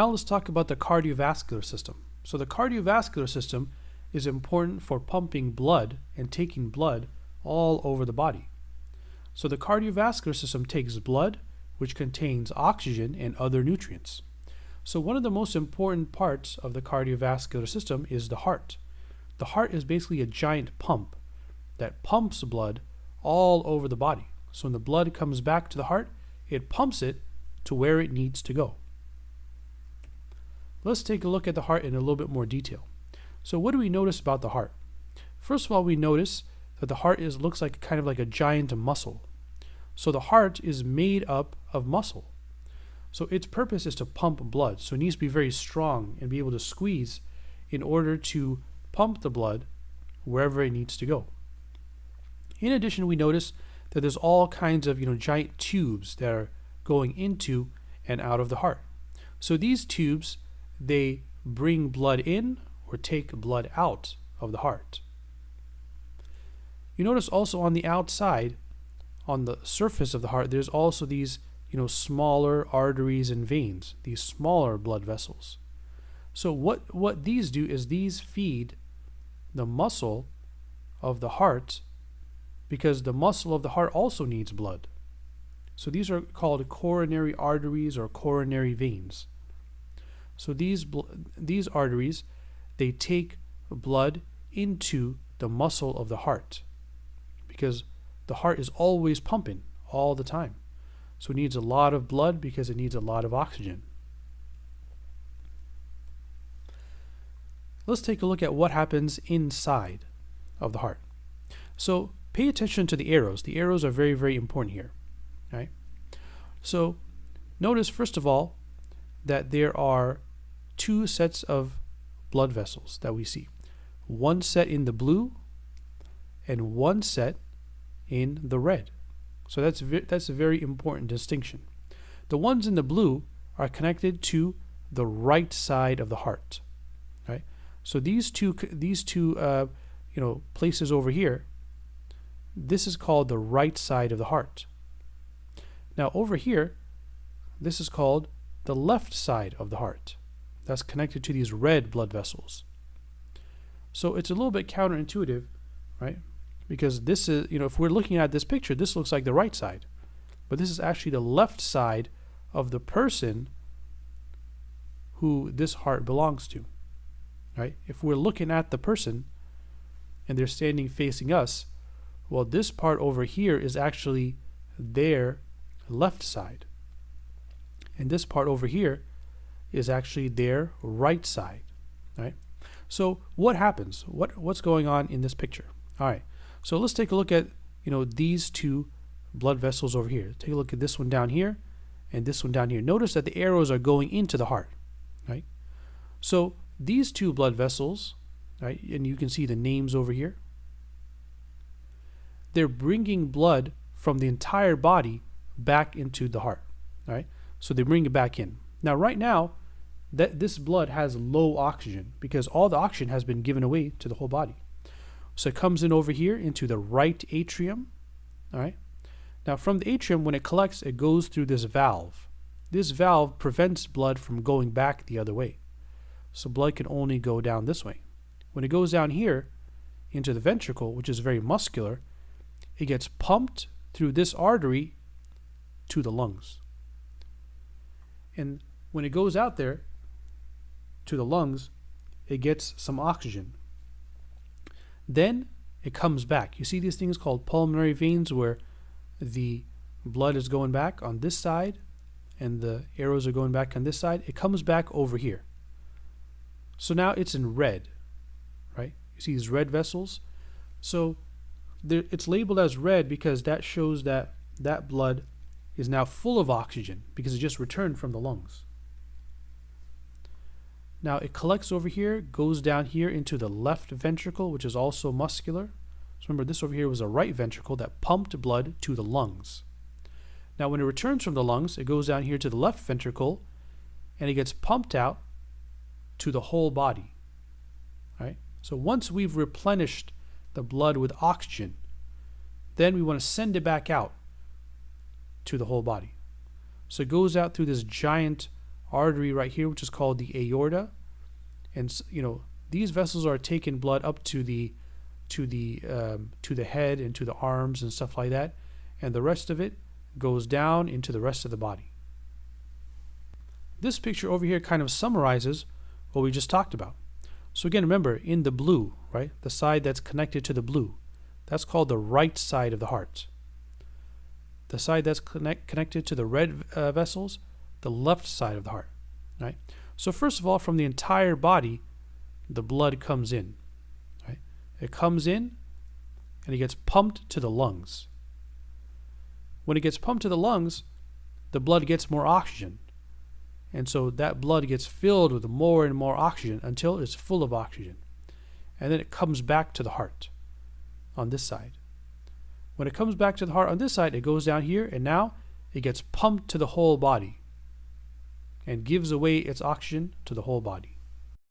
Now let's talk about the cardiovascular system. So the cardiovascular system is important for pumping blood and taking blood all over the body. So the cardiovascular system takes blood, which contains oxygen and other nutrients. So one of the most important parts of the cardiovascular system is the heart. The heart is basically a giant pump that pumps blood all over the body. So when the blood comes back to the heart, it pumps it to where it needs to go. Let's take a look at the heart in a little bit more detail. So what do we notice about the heart? First of all, we notice that the heart looks like kind of like a giant muscle. So the heart is made up of muscle. So its purpose is to pump blood. So it needs to be very strong and be able to squeeze in order to pump the blood wherever it needs to go. In addition, we notice that there's all kinds of giant tubes that are going into and out of the heart. So these tubes, they bring blood in or take blood out of the heart. You notice also on the outside, on the surface of the heart, there's also these smaller arteries and veins, these smaller blood vessels. So what these do is these feed the muscle of the heart, because the muscle of the heart also needs blood. So these are called coronary arteries or coronary veins. So these arteries, they take blood into the muscle of the heart, because the heart is always pumping all the time. So it needs a lot of blood because it needs a lot of oxygen. Let's take a look at what happens inside of the heart. So pay attention to the arrows. The arrows are very, very important here. Right? So notice, first of all, that there are two sets of blood vessels that we see. One set in the blue and one set in the red. So that's a very important distinction. The ones in the blue are connected to the right side of the heart. Right? So these two places over here, this is called the right side of the heart. Now over here, this is called the left side of the heart. That's connected to these red blood vessels. So it's a little bit counterintuitive, right? Because this is, if we're looking at this picture, this looks like the right side. But this is actually the left side of the person who this heart belongs to, right? If we're looking at the person and they're standing facing us, well, this part over here is actually their left side. And this part over here is actually their right side, right? So what happens? What's going on in this picture? All right. So let's take a look at, these two blood vessels over here. Take a look at this one down here and this one down here. Notice that the arrows are going into the heart, right? So these two blood vessels, right, and you can see the names over here, they're bringing blood from the entire body back into the heart, right? So they bring it back in. Now, right now, this blood has low oxygen because all the oxygen has been given away to the whole body. So it comes in over here into the right atrium, all right? Now, from the atrium, when it collects, it goes through this valve. This valve prevents blood from going back the other way. So blood can only go down this way. When it goes down here into the ventricle, which is very muscular, it gets pumped through this artery to the lungs. And when it goes out there to the lungs, it gets some oxygen. Then it comes back. You see these things called pulmonary veins where the blood is going back on this side and the arrows are going back on this side. It comes back over here. So now it's in red, right? You see these red vessels? So it's labeled as red because that shows that that blood is now full of oxygen because it just returned from the lungs. Now it collects over here, goes down here into the left ventricle, which is also muscular. So remember, this over here was a right ventricle that pumped blood to the lungs. Now when it returns from the lungs, it goes down here to the left ventricle and it gets pumped out to the whole body. Right? So once we've replenished the blood with oxygen, then we want to send it back out to the whole body. So it goes out through this giant artery right here, which is called the aorta, and these vessels are taking blood up to the head and to the arms and stuff like that, and the rest of it goes down into the rest of the body. This picture over here kind of summarizes what we just talked about. So again, remember, in the blue, right, the side that's connected to the blue, that's called the right side of the heart. The side that's connected to the red vessels, the left side of the heart, right? So first of all, from the entire body, the blood comes in, right? It comes in and it gets pumped to the lungs. When it gets pumped to the lungs, the blood gets more oxygen. And so that blood gets filled with more and more oxygen until it's full of oxygen. And then it comes back to the heart on this side. When it comes back to the heart on this side, it goes down here, and now it gets pumped to the whole body and gives away its oxygen to the whole body.